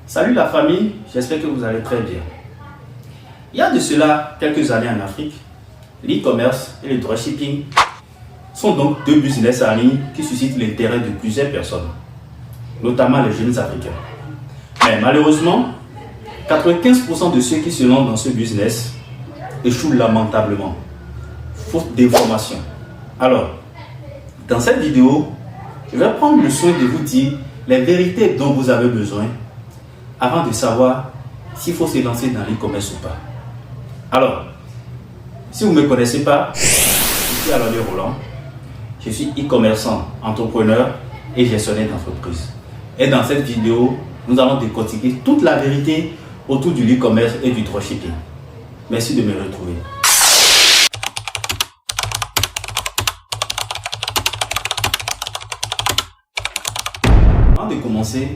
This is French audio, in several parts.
Salut la famille, j'espère que vous allez très bien. Il y a de cela quelques années en Afrique, l'e-commerce et le dropshipping sont donc deux business en ligne qui suscitent l'intérêt de plusieurs personnes, notamment les jeunes africains. Mais malheureusement, 95% de ceux qui se lancent dans ce business échouent lamentablement, faute d'information. Alors, dans cette vidéo, je vais prendre le soin de vous dire les vérités dont vous avez besoin avant de savoir s'il faut se lancer dans l'e-commerce ou pas. Alors, si vous ne me connaissez pas, je suis Alain Roland. Je suis e-commerçant, entrepreneur et gestionnaire d'entreprise. Et dans cette vidéo, nous allons décortiquer toute la vérité autour du e-commerce et du dropshipping. Merci de me retrouver. Avant de commencer,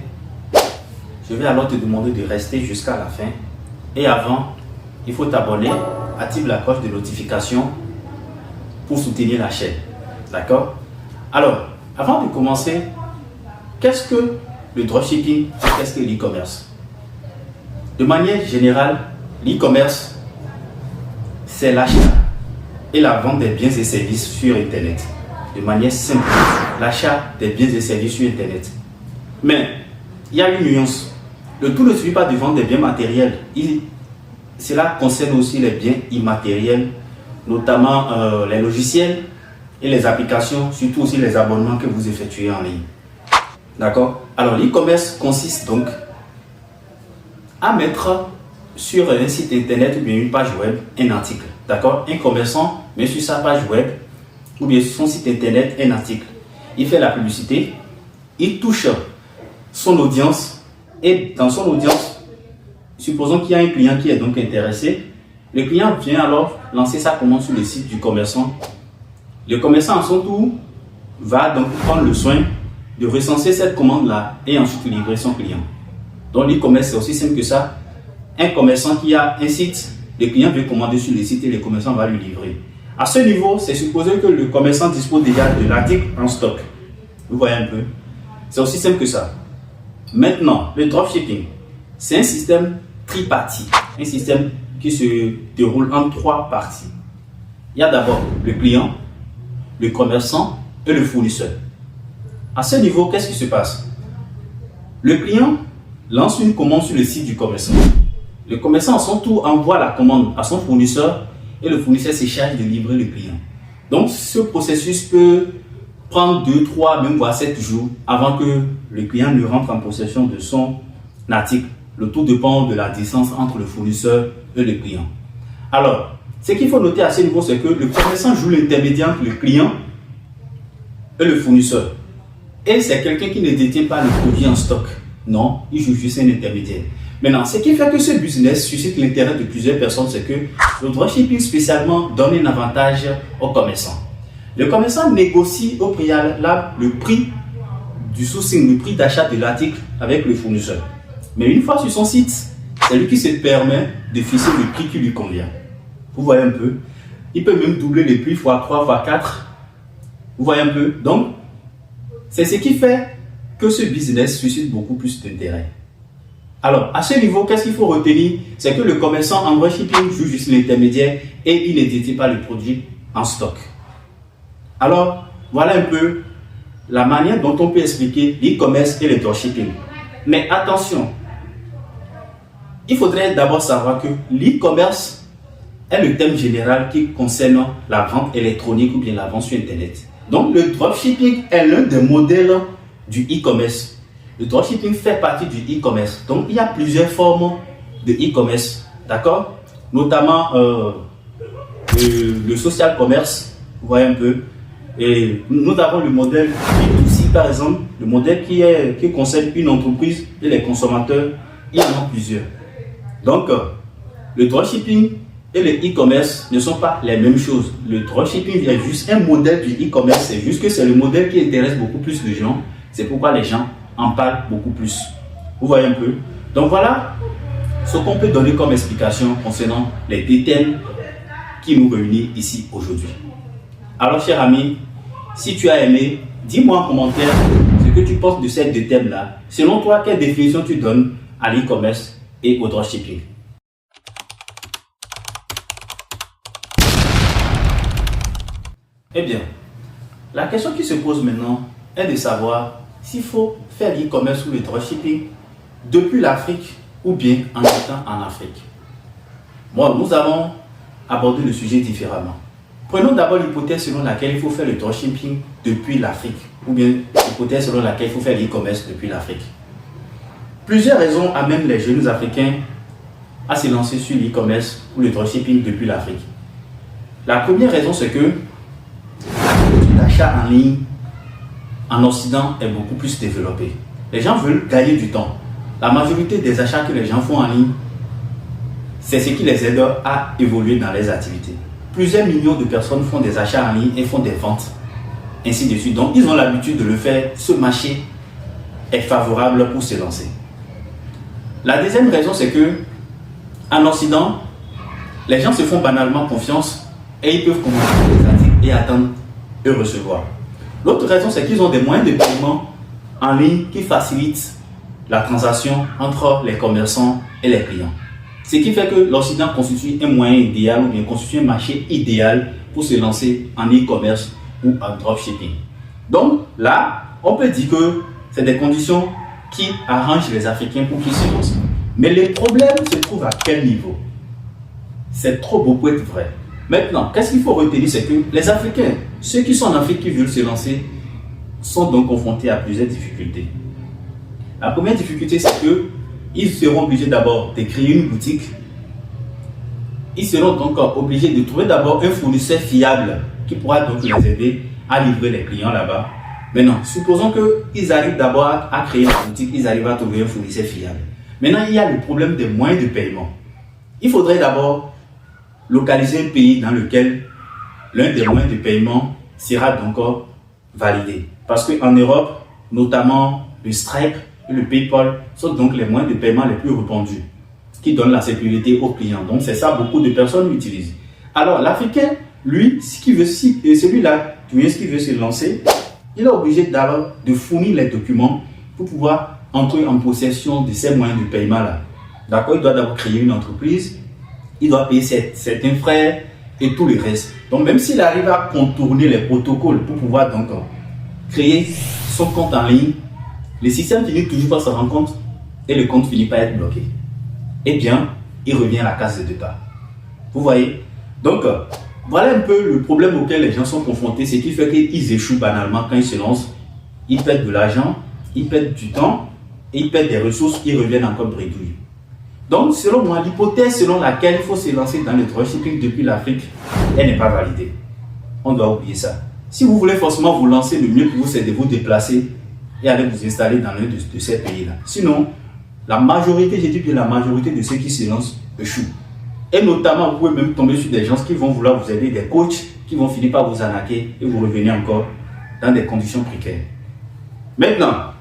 je vais alors te demander de rester jusqu'à la fin. Et avant, il faut t'abonner, active la cloche de notification pour soutenir la chaîne. D'accord? Alors, avant de commencer, qu'est-ce que le dropshipping et qu'est-ce que l'e-commerce? De manière générale, l'e-commerce, c'est l'achat et la vente des biens et services sur Internet. De manière simple, l'achat des biens et services sur Internet. Mais, il y a une nuance. Le tout ne suffit pas de vendre des biens matériels. Cela concerne aussi les biens immatériels, notamment les logiciels et les applications, surtout aussi les abonnements que vous effectuez en ligne. D'accord? Alors, l'e-commerce consiste donc à mettre sur un site internet ou bien une page web un article. D'accord? Un commerçant met sur sa page web ou bien sur son site internet un article. Il fait la publicité, il touche son audience et dans son audience, supposons qu'il y a un client qui est donc intéressé, le client vient alors lancer sa commande sur le site du commerçant. Le commerçant à son tour va donc prendre le soin de recenser cette commande-là et ensuite livrer son client. Donc l'e-commerce c'est aussi simple que ça. Un commerçant qui a un site, le client veut commander sur le site et le commerçant va lui livrer. À ce niveau, c'est supposé que le commerçant dispose déjà de l'article en stock. Vous voyez un peu? C'est aussi simple que ça. Maintenant, le dropshipping, c'est un système tripartite, un système qui se déroule en trois parties. Il y a d'abord le client, le commerçant et le fournisseur. À ce niveau, qu'est-ce qui se passe? Le client lance une commande sur le site du commerçant. Le commerçant à son tour envoie la commande à son fournisseur et le fournisseur se charge de livrer le client. Donc ce processus peut prendre 2, 3, même voire 7 jours avant que le client ne rentre en possession de son article. Le tout dépend de la distance entre le fournisseur et le client. Alors, ce qu'il faut noter à ce niveau, c'est que le commerçant joue l'intermédiaire entre le client et le fournisseur. Et c'est quelqu'un qui ne détient pas le produit en stock. Non, il joue juste un intermédiaire. Maintenant, ce qui fait que ce business suscite l'intérêt de plusieurs personnes, c'est que le dropshipping spécialement donne un avantage aux commerçants. Le commerçant négocie au préalable le prix du sourcing, le prix d'achat de l'article avec le fournisseur. Mais une fois sur son site, c'est lui qui se permet de fixer le prix qui lui convient. Vous voyez un peu? Il peut même doubler les prix x3, x4. Vous voyez un peu? Donc, c'est ce qui fait que ce business suscite beaucoup plus d'intérêt. Alors, à ce niveau, qu'est-ce qu'il faut retenir? C'est que le commerçant en dropshipping joue juste l'intermédiaire et il ne détient pas le produit en stock. Alors, voilà un peu la manière dont on peut expliquer l'e-commerce et le dropshipping. Mais attention, il faudrait d'abord savoir que l'e-commerce est le thème général qui concerne la vente électronique ou bien la vente sur Internet. Donc, le dropshipping est l'un des modèles du e-commerce. Le dropshipping fait partie du e-commerce. Donc, il y a plusieurs formes de e-commerce, d'accord? Notamment le social commerce, vous voyez un peu. Et nous avons le modèle B2C, par exemple, le modèle qui concerne une entreprise et les consommateurs. Il y en a plusieurs. Donc, le dropshipping et le e-commerce ne sont pas les mêmes choses. Le dropshipping est juste un modèle du e-commerce. C'est juste que c'est le modèle qui intéresse beaucoup plus de gens. C'est pourquoi les gens en parlent beaucoup plus. Vous voyez un peu? Donc voilà ce qu'on peut donner comme explication concernant les deux thèmes qui nous réunissent ici aujourd'hui. Alors, cher ami, si tu as aimé, dis-moi en commentaire ce que tu penses de ces deux thèmes-là. Selon toi, quelle définition tu donnes à l'e-commerce et au dropshipping. Eh bien, la question qui se pose maintenant est de savoir s'il faut faire l'e-commerce ou le dropshipping depuis l'Afrique ou bien en étant en Afrique. Bon, nous allons aborder le sujet différemment. Prenons d'abord l'hypothèse selon laquelle il faut faire le dropshipping depuis l'Afrique ou bien l'hypothèse selon laquelle il faut faire l'e-commerce depuis l'Afrique. Plusieurs raisons amènent les jeunes Africains à se lancer sur l'e-commerce ou le dropshipping depuis l'Afrique. La première raison, c'est que l'achat en ligne en Occident est beaucoup plus développé. Les gens veulent gagner du temps. La majorité des achats que les gens font en ligne, c'est ce qui les aide à évoluer dans les activités. Plusieurs millions de personnes font des achats en ligne et font des ventes, ainsi de suite. Donc, ils ont l'habitude de le faire. Ce marché est favorable pour se lancer. La deuxième raison, c'est que en Occident, les gens se font banalement confiance et ils peuvent commencer des articles et attendre et recevoir. L'autre raison, c'est qu'ils ont des moyens de paiement en ligne qui facilitent la transaction entre les commerçants et les clients. Ce qui fait que l'Occident constitue un moyen idéal ou bien constitue un marché idéal pour se lancer en e-commerce ou en dropshipping. Donc là, on peut dire que c'est des conditions qui arrangent les Africains pour qu'ils se lancent. Mais les problèmes se trouvent à quel niveau? C'est trop beau pour être vrai. Maintenant, qu'est-ce qu'il faut retenir? C'est que les Africains, ceux qui sont en Afrique qui veulent se lancer, sont donc confrontés à plusieurs difficultés. La première difficulté, c'est qu'ils seront obligés d'abord de créer une boutique. Ils seront donc obligés de trouver d'abord un fournisseur fiable qui pourra donc les aider à livrer les clients là-bas. Maintenant, supposons qu'ils arrivent d'abord à créer une boutique, ils arrivent à trouver un fournisseur fiable. Maintenant, il y a le problème des moyens de paiement. Il faudrait d'abord localiser un pays dans lequel l'un des moyens de paiement sera donc validé. Parce qu'en Europe, notamment le Stripe et le PayPal sont donc les moyens de paiement les plus répandus, qui donnent la sécurité aux clients. Donc c'est ça, beaucoup de personnes l'utilisent. Alors l'Africain, lui, celui-là, qui veut se lancer, il est obligé d'abord de fournir les documents pour pouvoir entrer en possession de ces moyens de paiement-là. D'accord? Il doit d'abord créer une entreprise, il doit payer certains frais et tout le reste. Donc même s'il arrive à contourner les protocoles pour pouvoir donc créer son compte en ligne, le système finit toujours par se rendre compte et le compte finit par être bloqué. Eh bien, il revient à la case de départ. Vous voyez? Donc, voilà un peu le problème auquel les gens sont confrontés, ce qui fait qu'ils échouent banalement quand ils se lancent. Ils perdent de l'argent, ils perdent du temps, et ils perdent des ressources, ils reviennent encore bredouilles. Donc, selon moi, l'hypothèse selon laquelle il faut se lancer dans le dropshipping depuis l'Afrique, elle n'est pas validée. On doit oublier ça. Si vous voulez forcément vous lancer, le mieux pour vous, c'est de vous déplacer et aller vous installer dans l'un de ces pays-là. Sinon, la majorité, j'ai dit que la majorité de ceux qui se lancent échouent. Et notamment, vous pouvez même tomber sur des gens qui vont vouloir vous aider, des coachs qui vont finir par vous arnaquer et vous revenez encore dans des conditions précaires. Maintenant,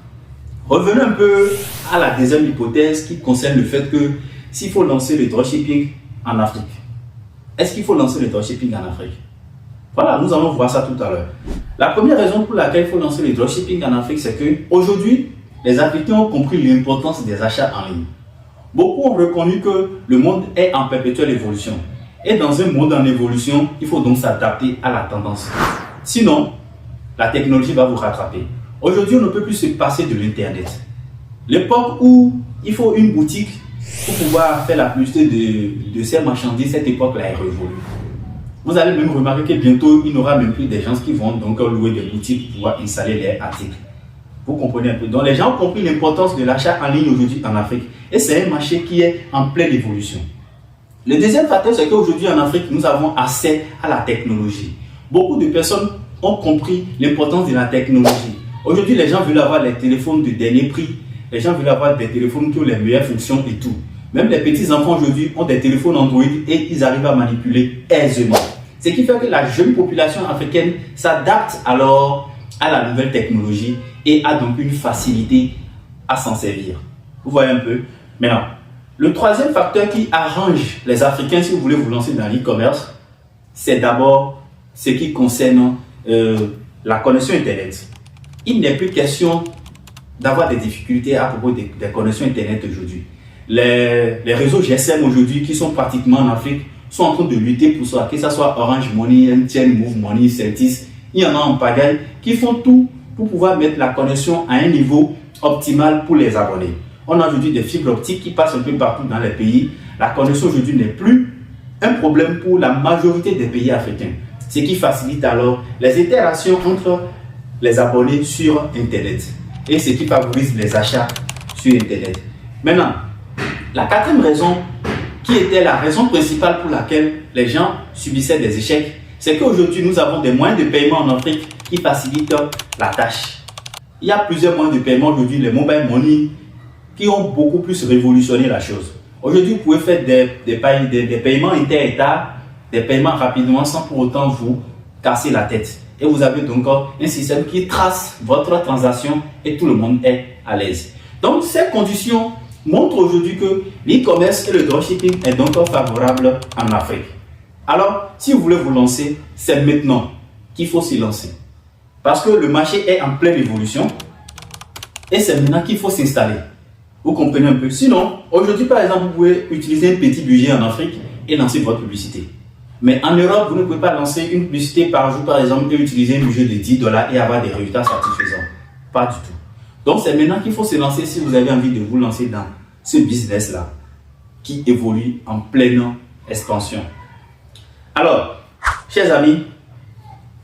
revenons un peu à la deuxième hypothèse qui concerne le fait que s'il faut lancer le dropshipping en Afrique. Est-ce qu'il faut lancer le dropshipping en Afrique? Voilà, nous allons voir ça tout à l'heure. La première raison pour laquelle il faut lancer le dropshipping en Afrique, c'est qu'aujourd'hui, les Africains ont compris l'importance des achats en ligne. Beaucoup ont reconnu que le monde est en perpétuelle évolution. Et dans un monde en évolution, il faut donc s'adapter à la tendance. Sinon, la technologie va vous rattraper. Aujourd'hui, on ne peut plus se passer de l'Internet. L'époque où il faut une boutique pour pouvoir faire la publicité de ces marchandises, cette époque-là est révolue. Vous allez même remarquer que bientôt, il n'y aura même plus des gens qui vont donc louer des boutiques pour pouvoir installer leurs articles. Vous comprenez un peu. Donc les gens ont compris l'importance de l'achat en ligne aujourd'hui en Afrique. Et c'est un marché qui est en pleine évolution. Le deuxième facteur, c'est qu'aujourd'hui en Afrique, nous avons accès à la technologie. Beaucoup de personnes ont compris l'importance de la technologie. Aujourd'hui, les gens veulent avoir les téléphones de dernier prix. Les gens veulent avoir des téléphones qui ont les meilleures fonctions et tout. Même les petits enfants aujourd'hui ont des téléphones Android et ils arrivent à manipuler aisément. Ce qui fait que la jeune population africaine s'adapte alors à la nouvelle technologie et a donc une facilité à s'en servir. Vous voyez un peu? Maintenant, le troisième facteur qui arrange les Africains si vous voulez vous lancer dans l'e-commerce, c'est d'abord ce qui concerne la connexion Internet. Il n'est plus question d'avoir des difficultés à propos des connexions Internet aujourd'hui. les réseaux GSM aujourd'hui qui sont pratiquement en Afrique sont en train de lutter pour ça, que ce soit Orange Money, MTN, Move Money, Celtis, il y en a en pagaille qui font tout pour pouvoir mettre la connexion à un niveau optimal pour les abonnés. On a aujourd'hui des fibres optiques qui passent un peu partout dans les pays. La connexion aujourd'hui n'est plus un problème pour la majorité des pays africains, ce qui facilite alors les interactions entre les abonnés sur Internet et ce qui favorise les achats sur Internet. Maintenant, la quatrième raison, qui était la raison principale pour laquelle les gens subissaient des échecs, c'est qu'aujourd'hui nous avons des moyens de paiement en Afrique qui facilitent la tâche. Il y a plusieurs moyens de paiement aujourd'hui, les mobile money, qui ont beaucoup plus révolutionné la chose. Aujourd'hui, vous pouvez faire des paiements inter-États, des paiements rapidement sans pour autant vous casser la tête. Et vous avez donc un système qui trace votre transaction et tout le monde est à l'aise. Donc, ces conditions montrent aujourd'hui que l'e-commerce et le dropshipping est donc favorable en Afrique. Alors, si vous voulez vous lancer, c'est maintenant qu'il faut s'y lancer. Parce que le marché est en pleine évolution et c'est maintenant qu'il faut s'installer. Vous comprenez un peu? Sinon, aujourd'hui, par exemple, vous pouvez utiliser un petit budget en Afrique et lancer votre publicité. Mais en Europe, vous ne pouvez pas lancer une publicité par jour, par exemple, et utiliser un budget de $10 et avoir des résultats satisfaisants. Pas du tout. Donc, c'est maintenant qu'il faut se lancer si vous avez envie de vous lancer dans ce business-là qui évolue en pleine expansion. Alors, chers amis,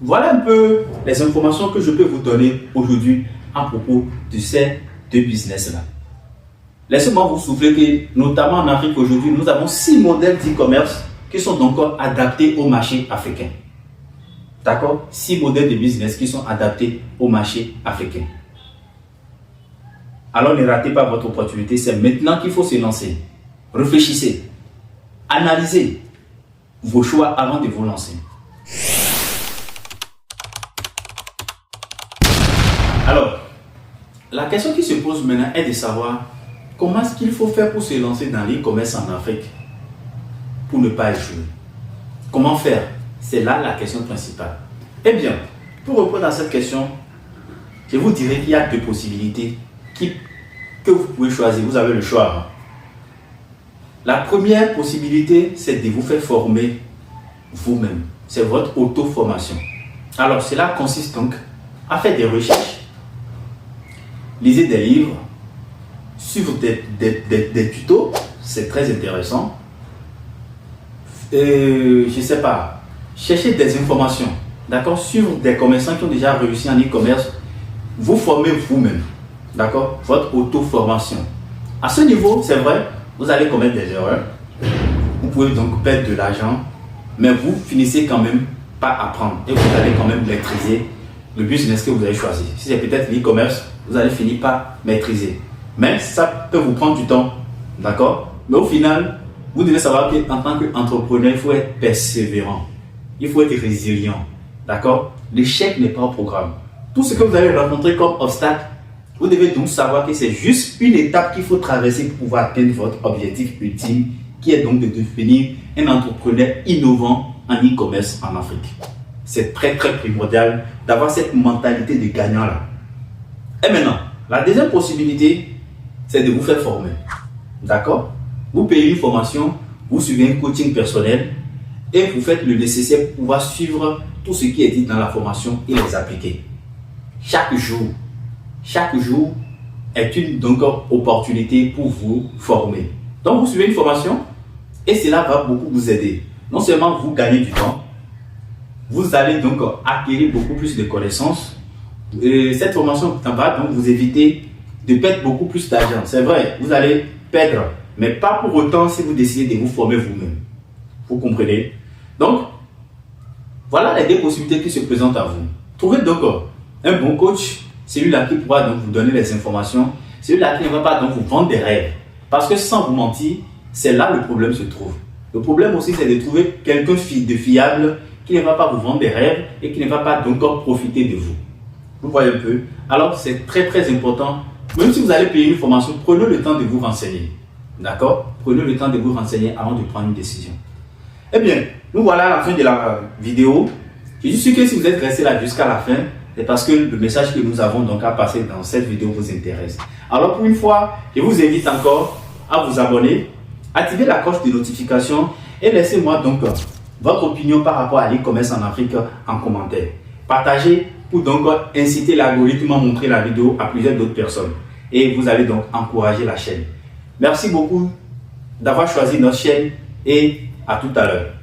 voilà un peu les informations que je peux vous donner aujourd'hui à propos de ces deux business-là. Laissez-moi vous souffler que, notamment en Afrique aujourd'hui, nous avons 6 modèles d'e-commerce qui sont donc adaptés au marché africain. D'accord? 6 modèles de business qui sont adaptés au marché africain. Alors ne ratez pas votre opportunité, c'est maintenant qu'il faut se lancer. Réfléchissez, analysez vos choix avant de vous lancer. Alors, la question qui se pose maintenant est de savoir comment est-ce qu'il faut faire pour se lancer dans l'e-commerce en Afrique pour ne pas échouer. Comment faire? C'est là la question principale. Eh bien, pour répondre à cette question, je vous dirais qu'il y a 2 possibilités que vous pouvez choisir. Vous avez le choix. La première possibilité, c'est de vous faire former vous-même. C'est votre auto-formation. Alors, cela consiste donc à faire des recherches, lisez des livres, suivre des tutos, c'est très intéressant. Je ne sais pas, chercher des informations, d'accord, suivre des commerçants qui ont déjà réussi en e-commerce, vous formez vous-même, d'accord, votre auto-formation. À ce niveau, c'est vrai, vous allez commettre des erreurs, vous pouvez donc perdre de l'argent, mais vous finissez quand même par apprendre et vous allez quand même maîtriser le business que vous avez choisi. Si c'est peut-être l'e-commerce, vous allez finir par maîtriser. Même si ça peut vous prendre du temps, d'accord? Mais au final, vous devez savoir qu'en tant qu'entrepreneur, il faut être persévérant. Il faut être résilient, d'accord? L'échec n'est pas au programme. Tout ce que vous allez rencontrer comme obstacle, vous devez donc savoir que c'est juste une étape qu'il faut traverser pour pouvoir atteindre votre objectif ultime, qui est donc de devenir un entrepreneur innovant en e-commerce en Afrique. C'est très primordial d'avoir cette mentalité de gagnant là. Et maintenant, la deuxième possibilité, c'est de vous faire former. D'accord? Vous payez une formation, vous suivez un coaching personnel et vous faites le nécessaire pour pouvoir suivre tout ce qui est dit dans la formation et les appliquer. Chaque jour est une donc opportunité pour vous former. Donc vous suivez une formation et cela va beaucoup vous aider. Non seulement vous gagnez du temps, vous allez donc acquérir beaucoup plus de connaissances. Et cette formation va donc vous éviter de perdre beaucoup plus d'argent. C'est vrai, vous allez perdre, mais pas pour autant si vous décidez de vous former vous-même. Vous comprenez? Donc, voilà les 2 possibilités qui se présentent à vous. Trouvez donc un bon coach, celui-là qui pourra donc vous donner les informations, celui-là qui ne va pas donc vous vendre des rêves. Parce que sans vous mentir, c'est là le problème se trouve. Le problème aussi, c'est de trouver quelqu'un de fiable qui ne va pas vous vendre des rêves et qui ne va pas donc profiter de vous. Vous voyez un peu? Alors, c'est très important. Même si vous allez payer une formation, prenez le temps de vous renseigner. D'accord? Prenez le temps de vous renseigner avant de prendre une décision. Eh bien, nous voilà à la fin de la vidéo. Je suis sûr que si vous êtes resté là jusqu'à la fin, c'est parce que le message que nous avons donc à passer dans cette vidéo vous intéresse. Alors, pour une fois, je vous invite encore à vous abonner, activez la cloche de notification et laissez-moi donc votre opinion par rapport à l'e-commerce en Afrique en commentaire. Partagez pour donc inciter l'algorithme à montrer la vidéo à plusieurs d'autres personnes. Et vous allez donc encourager la chaîne. Merci beaucoup d'avoir choisi notre chaîne et à tout à l'heure.